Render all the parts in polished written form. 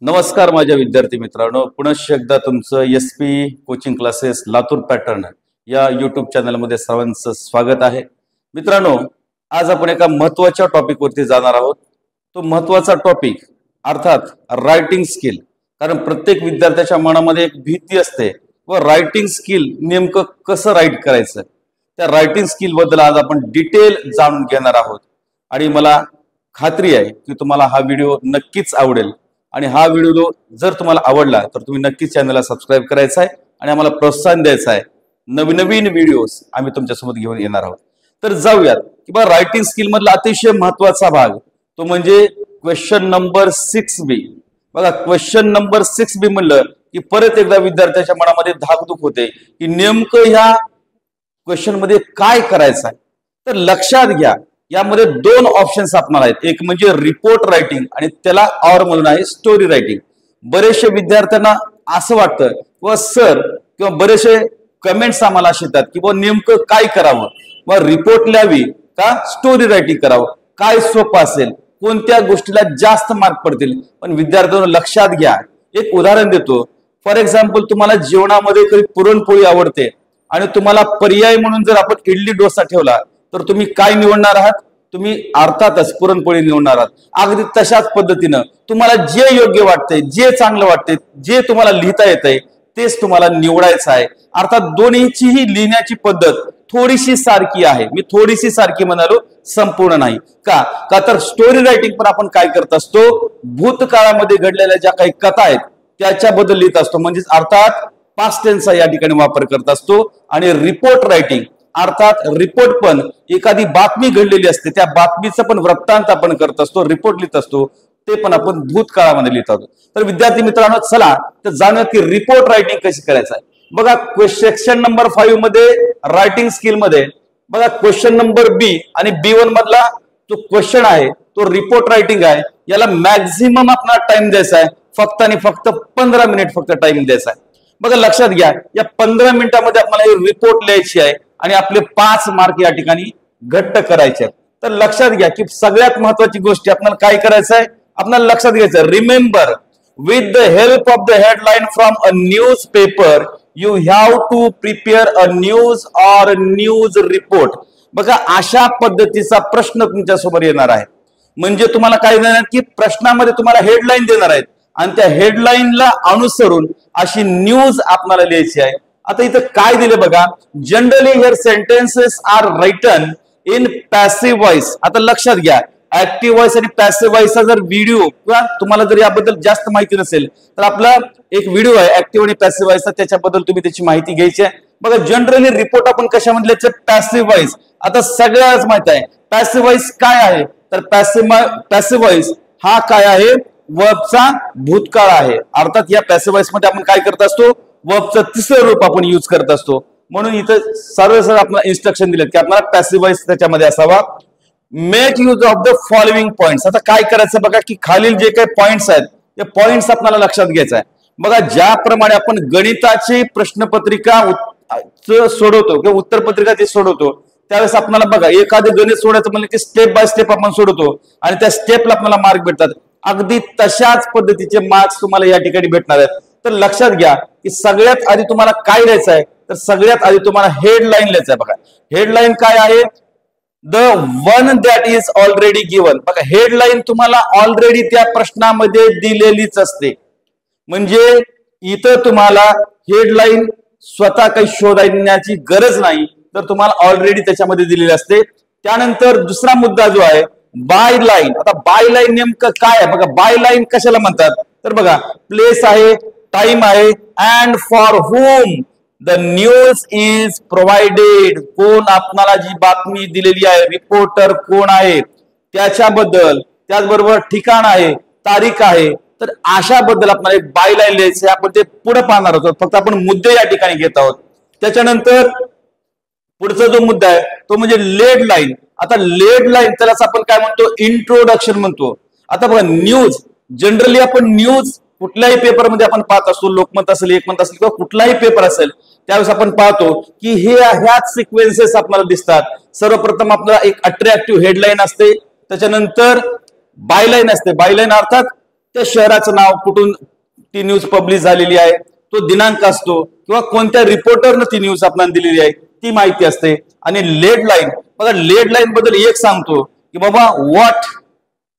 नमस्कार माझ्या विद्यार्थी मित्रांनो, पुनश्च एकदा तुमचं SP coaching classes Latur pattern या यूट्यूब चॅनलमध्ये सर्वांचं स्वागत आहे. मित्रांनो, आज आपण एका महत्त्वाच्या टॉपिकवरती जाणार आहोत. तो महत्त्वाचा टॉपिक अर्थात रायटिंग स्किल. कारण प्रत्येक विद्यार्थ्याच्या मनामध्ये एक भीती असते व रायटिंग स्किल नेमकं कसं राईट करायचं, त्या रायटिंग स्किल बद्दल आज आपण डिटेल जाणून घेणार आहोत. आणि मला खात्री आहे की तुम्हाला हा व्हिडिओ नक्कीच आवडेल. आणि हा व्हिडिओ जर तुम्हाला आवडला तर तुम्ही नक्कीच चॅनलला सबस्क्राईब करायचं आहे आणि आम्हाला प्रोत्साहन द्यायचं आहे. नवीन नवीन व्हिडिओज आम्ही तुमच्यासोबत घेऊन येणार आहोत. तर जाऊयात की बा रायटिंग स्किल मधला अतिशय महत्त्वाचा भाग तो म्हणजे क्वेश्चन नंबर 6B. बघा, क्वेश्चन नंबर 6B म्हणलं की परत एकदा विद्यार्थ्याच्या मनामध्ये धाकधूक होते की नेमकं ह्या क्वेश्चन मध्ये काय करायचं आहे. तर लक्षात घ्या, यामध्ये दोन ऑप्शन्स आपल्याला आहेत. एक म्हणजे रिपोर्ट रायटिंग आणि त्याला और म्हणून आहे स्टोरी रायटिंग. बरेचसे विद्यार्थ्यांना असं वाटतं व सर किंवा बरेचसे कमेंट्स आम्हाला असे येतात की बा नेमकं काय करावं, व रिपोर्ट लिहावी का स्टोरी रायटिंग करावं, काय सोपं असेल, कोणत्या गोष्टीला जास्त मार्क पडतील. पण विद्यार्थ्यांना लक्षात घ्या, एक उदाहरण देतो. फॉर एक्झाम्पल, तुम्हाला जेवणामध्ये कधी पुरणपोळी आवडते आणि तुम्हाला पर्याय म्हणून जर आपण इडली डोसा ठेवला तर तुम्ही काय निवडणार आहात? तुम्ही अर्थातच पुरणपोळी निवडणार आहात. अगदी तशाच पद्धतीनं तुम्हाला जे योग्य वाटतंय, जे चांगलं वाटतंय, जे तुम्हाला लिहिता येतंय तेच तुम्हाला निवडायचं आहे. अर्थात दोन्हीचीही लिहिण्याची पद्धत थोडीशी सारखी आहे. मी थोडीशी सारखी म्हणालो, संपूर्ण नाही. का तर स्टोरी रायटिंग पण आपण काय करत असतो, भूतकाळामध्ये घडलेल्या ज्या काही कथा आहेत त्याच्याबद्दल लिहित असतो. म्हणजेच अर्थात पास्ट टेन्सचा या ठिकाणी वापर करत असतो. आणि रिपोर्ट रायटिंग अर्थात रिपोर्ट पण एखादी बातमी घडलेली असते, त्या बातमीचं पण वृत्तांत आपण करत असतो, रिपोर्ट लिहित असतो, ते पण आपण भूतकाळामध्ये लिहित असतो. तर विद्यार्थी मित्रांनो, चला तर जाणूया की रिपोर्ट रायटिंग कशी करायचं आहे. बघा, सेक्शन नंबर 5 मध्ये रायटिंग स्किल मध्ये बघा क्वेश्चन नंबर B आणि B1 मधला जो क्वेश्चन आहे तो रिपोर्ट रायटिंग आहे. याला मॅक्झिमम आपला टाइम द्यायचा आहे, फक्त आणि फक्त 15 मिनिट फक्त टाइम द्यायचा आहे. बघा, लक्षात घ्या, या 15 मिनिटांमध्ये आपल्याला ही रिपोर्ट लिहायची आहे आणि आपले 5 मार्क या ठिकाणी घट्ट करायचे आहेत. तर लक्षात घ्या की सगळ्यात महत्वाची गोष्ट आपल्याला काय करायचं आहे, आपल्याला लक्षात घ्यायचं, remember with the help of the headline from a newspaper you have to prepare a news or news report. बघा, अशा पद्धतीचा प्रश्न तुमच्या समोर येणार आहे. म्हणजे तुम्हाला काय देणार की प्रश्नामध्ये तुम्हाला हेडलाईन देणार आहेत आणि त्या हेडलाईनला अनुसरून अशी न्यूज आपल्याला लिहायची आहे. आता इथं काय दिले बघा, generally here sentences are written in passive voice. आता लक्षात घ्या, ऍक्टिव्ह व्हॉइस आणि पॅसिव्ह व्हॉइसचा जर व्हिडिओ किंवा तुम्हाला जर याबद्दल जास्त माहिती नसेल तर आपला एक व्हिडिओ आहे ऍक्टिव्ह आणि पॅसिव्ह व्हॉइसचा, त्याच्याबद्दल तुम्ही त्याची माहिती घ्यायची आहे. बघा, जनरली रिपोर्ट आपण कशामध्ये लिहायचं, पॅसिव्ह व्हॉइस. आता सगळ्याच माहित आहे पॅसिव्ह व्हॉइस काय आहे. तर पॅसिव्ह व्हॉइस हा काय आहे, वर्बचा भूतकाळ आहे. अर्थात या पॅसिव्ह व्हॉइस मध्ये आपण काय करत असतो, वर्बचं तिसरं रूप आपण यूज करत असतो. म्हणून इथं सर्व आपल्याला इन्स्ट्रक्शन दिले की आपल्याला पॅसिव्ह व्हॉइस त्याच्यामध्ये असावा. Make use of the following points. आता काय करायचं बघा की खालील जे काही पॉइंट्स आहेत ते पॉइंट्स आपल्याला लक्षात घ्यायचं आहे. बघा, ज्याप्रमाणे आपण गणिताची प्रश्नपत्रिका सोडवतो किंवा उत्तरपत्रिका जे सोडवतो त्यावेळेस आपल्याला बघा एखादं गणित सोडायचं म्हणजे की स्टेप बाय स्टेप आपण सोडवतो आणि त्या स्टेपला आपल्याला मार्क भेटतात. अगदी तशाच पद्धतीचे मार्क्स तुम्हाला या ठिकाणी भेटणार आहेत. तर लक्षात घ्या की सगळ्यात आधी तुम्हाला काय लिहायचं आहे, तर सगळ्यात आधी तुम्हाला हेडलाईन लिहायचं आहे. बघा, हेडलाईन काय आहे, the one that is already given. बघा, हेडलाईन तुम्हाला ऑलरेडी त्या प्रश्नामध्ये दिलेलीच असते. म्हणजे इथं तुम्हाला हेडलाईन स्वतः काही शोधण्याची गरज नाही, तर तुम्हाला ऑलरेडी त्याच्यामध्ये दिलेली असते. त्यानंतर दुसरा मुद्दा जो आहे बाय लाईन. आता बाय लाईन नेमकं काय आहे बघा, बाय लाईन कशाला म्हणतात, तर बघा प्लेस आहे, टाइम आहे, and for home the news is provided. कोण आपल्याला जी बातमी दिलेली आहे, रिपोर्टर कोण आहे त्याच्याबद्दल, त्याचबरोबर ठिकाण आहे, तारीख आहे. तर अशाबद्दल आपल्याला एक बाय लाईन लिहायची, आपण ते पुढे पाहणार आहोत, फक्त आपण मुद्दे या ठिकाणी घेत आहोत. त्याच्यानंतर पुढचा जो मुद्दा आहे तो म्हणजे लेड लाईन. आता लेड लाईन त्यालाच आपण काय म्हणतो, इंट्रोडक्शन म्हणतो. आता बघा, न्यूज जनरली आपण न्यूज कुठल्याही पेपरमध्ये आपण पाहत असतो, लोकमत असेल, एकमत असेल किंवा कुठलाही पेपर असेल, त्यावेळेस आपण पाहतो की ह्याच सिक्वेन्सेस आपल्याला दिसतात. सर्वप्रथम आपल्याला एक अट्रॅक्टिव्ह हेडलाईन असते, त्याच्यानंतर बायलाईन असते. बायलाईन अर्थात त्या शहराचं नाव, कुठून ती न्यूज पब्लिश झालेली आहे, तो दिनांक असतो किंवा कोणत्या रिपोर्टरनं ती न्यूज आपल्याला दिलेली आहे ती माहिती असते. आणि लेड लाईन, बघा लेड लाईन बद्दल एक सांगतो की बाबा व्हॉट,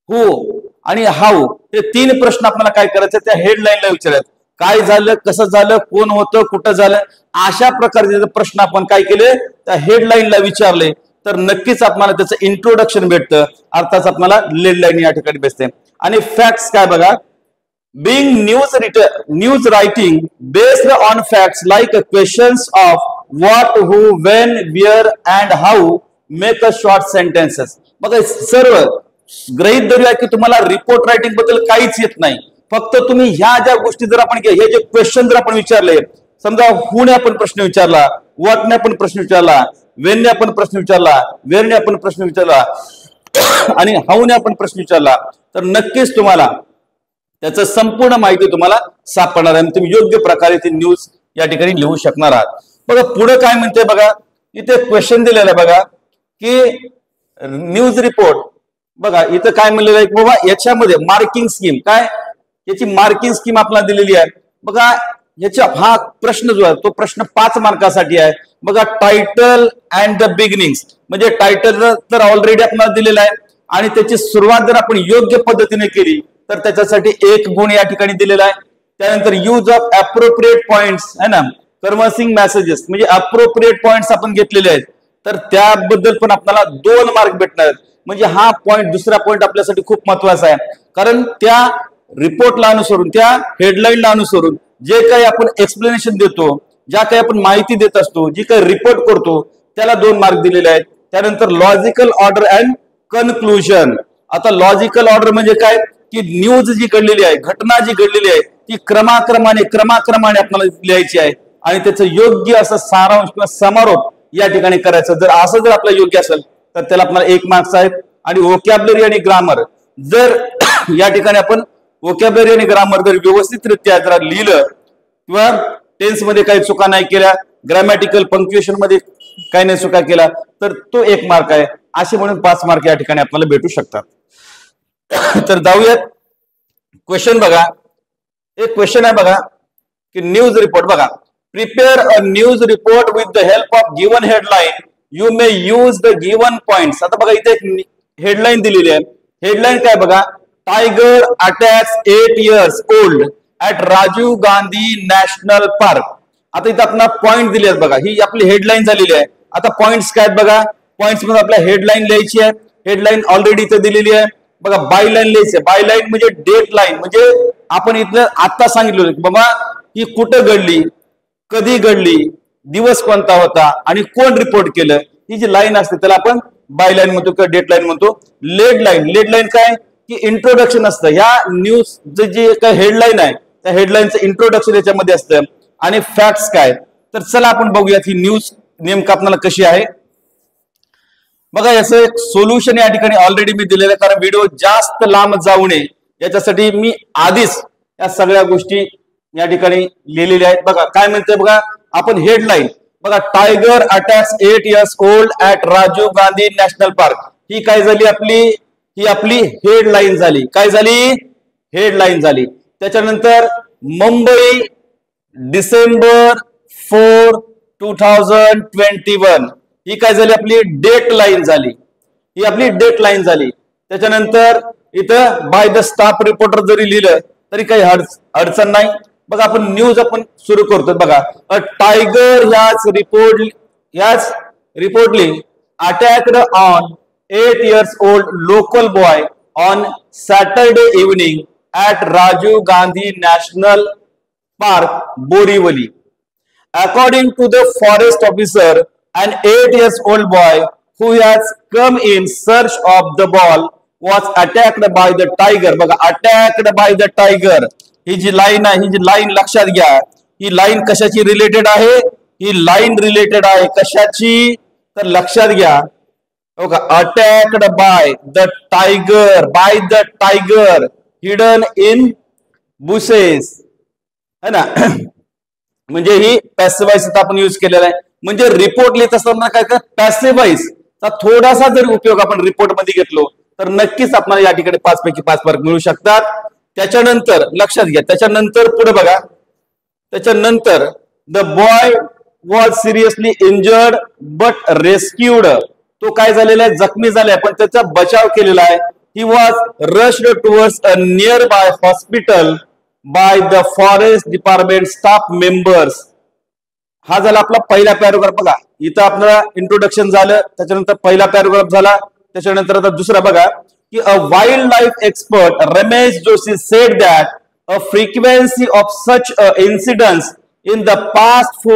हू आणि हाऊ हे 3 प्रश्न आपल्याला काय करायचं त्या हेडलाईनला विचारायचं. काय झालं, कसं झालं, कोण होतं, कुठं झालं, अशा प्रकारचे प्रश्न आपण काय केले त्या हेडलाईनला विचारले तर नक्कीच आपल्याला त्याचं इंट्रोडक्शन भेटतं, अर्थात आपल्याला लेड लाईन या ठिकाणी भेटते. आणि फॅक्ट्स काय बघा, being news writing based on facts like questions of what, who, when, where and how make a short sentences. बघा सर्व गृहीत धरूया की तुम्हाला रिपोर्ट रायटिंग बद्दल काहीच येत नाही, फक्त तुम्ही ह्या ज्या गोष्टी जर आपण हे जे क्वेश्चन जर आपण विचारले, समजा हूने आपण प्रश्न विचारला, व्हॉटने आपण प्रश्न विचारला, वेनने आपण प्रश्न विचारला, वेरने आपण प्रश्न विचारला आणि हाऊने आपण प्रश्न विचारला तर नक्कीच तुम्हाला त्याचं संपूर्ण माहिती तुम्हाला सापडणार आहे. तुम्ही योग्य प्रकारे ती न्यूज या ठिकाणी लिहू शकणार आहात. बघा पुढे काय म्हणते बघा, इथे क्वेश्चन दिलेला आहे बघा की न्यूज रिपोर्ट, बघा इथं काय म्हणलेलं आहे बाबा याच्यामध्ये मार्किंग स्कीम, काय याची मार्किंग स्कीम आपल्याला दिलेली आहे. बघा याच्या हा प्रश्न जो आहे तो प्रश्न 5 मार्कासाठी आहे. बघा टायटल अँड द बिगिनिंग्स, म्हणजे टायटल तर ऑलरेडी आपल्याला दिलेला आहे आणि त्याची सुरुवात जर आपण योग्य पद्धतीने केली तर त्याच्यासाठी 1 गुण या ठिकाणी दिलेला आहे. त्यानंतर यूज ऑफ अप्रोप्रिएट पॉइंट्स है ना, कन्व्हर्सिंग मेसेजेस म्हणजे अप्रोप्रिएट पॉइंट्स आपण घेतलेले आहेत तर त्याबद्दल पण आपल्याला 2 मार्क भेटणार आहेत. म्हणजे हा पॉइंट, दुसरा पॉइंट आपल्यासाठी खूप महत्वाचा आहे, कारण त्या रिपोर्टला अनुसरून, त्या हेडलाईनला अनुसरून जे काही आपण एक्सप्लेनेशन देतो, ज्या काही आपण माहिती देत असतो, जी काही रिपोर्ट करतो त्याला 2 मार्क दिलेले आहेत. त्यानंतर लॉजिकल ऑर्डर अँड कन्क्लुजन. आता लॉजिकल ऑर्डर म्हणजे काय की न्यूज जी घडलेली आहे, घटना जी घडलेली आहे ती क्रमाक्रमाने आपल्याला लिहायची आहे आणि त्याचं योग्य असं सारांश किंवा समारोप या ठिकाणी करायचं. जर असं जर आपल्याला योग्य असेल तर त्याला आपल्याला 1 मार्क्स आहेत. आणि वोकॅब्युलरी आणि ग्रामर, जर या ठिकाणी आपण वोकॅब्युलरी आणि ग्रामर जर व्यवस्थितरित्या जर लिहिलं किंवा टेन्स मध्ये काही चुका नाही केल्या, ग्रॅमॅटिकल पंक्च्युएशन मध्ये काही नाही चुका केला तर तो 1 मार्क आहे. असे म्हणून 5 मार्क या ठिकाणी आपल्याला भेटू शकतात. तर जाऊयात क्वेश्चन. बघा एक क्वेश्चन आहे बघा की न्यूज रिपोर्ट, बघा prepare a news report with the help of given headline, you may use the given points. आता बघा इथे एक हेडलाईन दिलेली आहे. हेडलाईन काय बघा, tiger attacks 8 years old at Rajiv Gandhi national Park. आता इथे आपल्याला पॉइंट दिले आहेत बघा, ही आपली हेडलाईन झालेली आहे. आता पॉइंट्स काय बघा, पॉइंट्स मध्ये आपल्या हेडलाईन लिहायची आहे. हेडलाईन ऑलरेडी इथे दिलेली आहे. बघा बाय लाईन लिहायची आहे. बाय लाईन म्हणजे डेट लाईन, म्हणजे आपण इथलं आता सांगितलं की बाबा ही कुठं घडली, कधी घडली, दिवस कोणता होता आणि कोण रिपोर्ट केलं, ही जी लाईन असते त्याला आपण बाय लाईन म्हणतो किंवा डेट लाईन म्हणतो. लेड लाईन काय की इंट्रोडक्शन असतं. ह्या न्यूज जे काय हेडलाईन आहे त्या हेडलाईनचं इंट्रोडक्शन याच्यामध्ये असतं. आणि फॅक्ट्स काय, तर चला आपण बघूयात ही न्यूज नेमकं आपल्याला कशी आहे. बघा याचं एक सोल्युशन या ठिकाणी ऑलरेडी मी दिलेलं आहे, कारण व्हिडिओ जास्त लांब जाऊ नये याच्यासाठी मी आधीच या सगळ्या गोष्टी या ठिकाणी लिहिलेल्या आहेत. बघा काय म्हणते बघा आपण हेडलाईन, बघा tiger attacks 8 years old at Rajiv Gandhi national park. ही काय झाली आपली, ही आपली हेडलाईन झाली. काय झाली, हेडलाईन झाली. त्याच्यानंतर मुंबई डिसेंबर 4, 2021 ही काय झाली आपली डेट लाईन झाली. ही आपली डेट लाईन झाली. त्याच्यानंतर इथं बाय द स्टाफ रिपोर्टर जरी लिहिलं तरी काही अडचण नाही. बघा आपण न्यूज आपण सुरू करतो. बघा अ टायगर ह्याच reportedly attacked on 8 years old local boy on Saturday evening at Rajiv Gandhi National Park, Borivali. According to the forest officer, an 8 years old boy who has come in search of the ball was attacked by the tiger. बघा attacked by the tiger ही जी line आहे, ही जी line लक्षात घ्या. ही line कशाची related आहे, ही लाईन रिलेटेड आहे कशाची तर लक्षात घ्या. Attacked by the tiger hidden in bushes है ना. म्हणजे ही पॅसिव्हाइज आपण यूज केलेला आहे. म्हणजे रिपोर्ट लिहित असताना काय कर पॅसिव्हाइज थोडासा जर उपयोग आपण रिपोर्ट मध्ये घेतलो तर नक्कीच आपल्याला या ठिकाणी 5 पैकी 5 मार्क मिळू शकतात. त्याच्यानंतर लक्षात घ्या, त्याच्यानंतर पुढे बघा, त्याच्यानंतर the boy was seriously injured but rescued. तो काय झालेला आहे, जखमी झालाय पण त्याचा बचाव केलेला आहे. He was rushed towards a near by hospital by the forest department staff members. हा झाला आपला पहिला पॅराग्राफ. बघा इथं आपल्याला इंट्रोडक्शन झालं, त्याच्यानंतर पहिला पॅराग्राफ झाला, त्याच्यानंतर आता दुसरा बघा की a wild life expert Ramesh Joshi sed that a frequency of such incidents in the past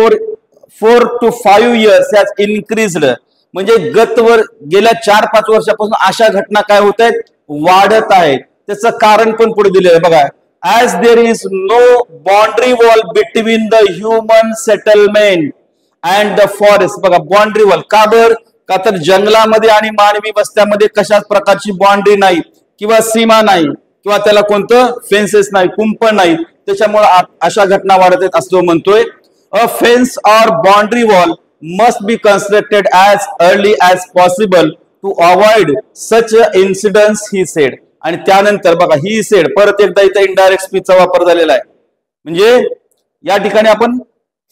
4 to 5 years has increased. म्हणजे गेल्या 4-5 वर्षापासून अशा घटना काय होत आहेत, वाढत आहेत. त्याचं कारण पण पुढे दिलेलं आहे बघा. As there is no boundary wall between the human settlement and the forest. बघा बाउंड्री वॉल का बर, का तर जंगलामध्ये आणि मानवी वस्त्यामध्ये कशाच प्रकारची बाउंड्री नाही किंवा सीमा नाही किंवा त्याला कोणतं फेन्सेस नाही, कुंपण नाही, त्याच्यामुळे अशा घटना वाढत आहेत असं म्हणतोय. अ फेन्स और boundary wall must be constructed as early as possible to avoid such incidents, he said. आणि त्यानंतर बघा ही सेड, परत एकदा इथे इनडायरेक्ट स्पीचचा वापर झालेला आहे. म्हणजे या ठिकाणी आपण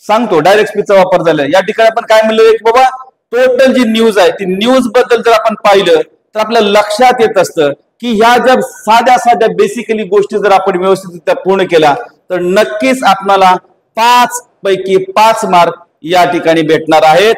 सांगतो डायरेक्ट स्पीचचा वापर झालेला आहे. या ठिकाणी आपण काय म्हणलं की बाबा टोटल जी न्यूज आहे ती न्यूज बद्दल जर आपण पाहिलं तर आपल्या लक्षात येत असतं की ह्या जर साध्या साध्या बेसिकली गोष्टी जर आपण व्यवस्थितरित्या पूर्ण केला तर नक्कीच आपल्याला 5 पैकी 5 मार्क या ठिकाणी भेटणार आहेत.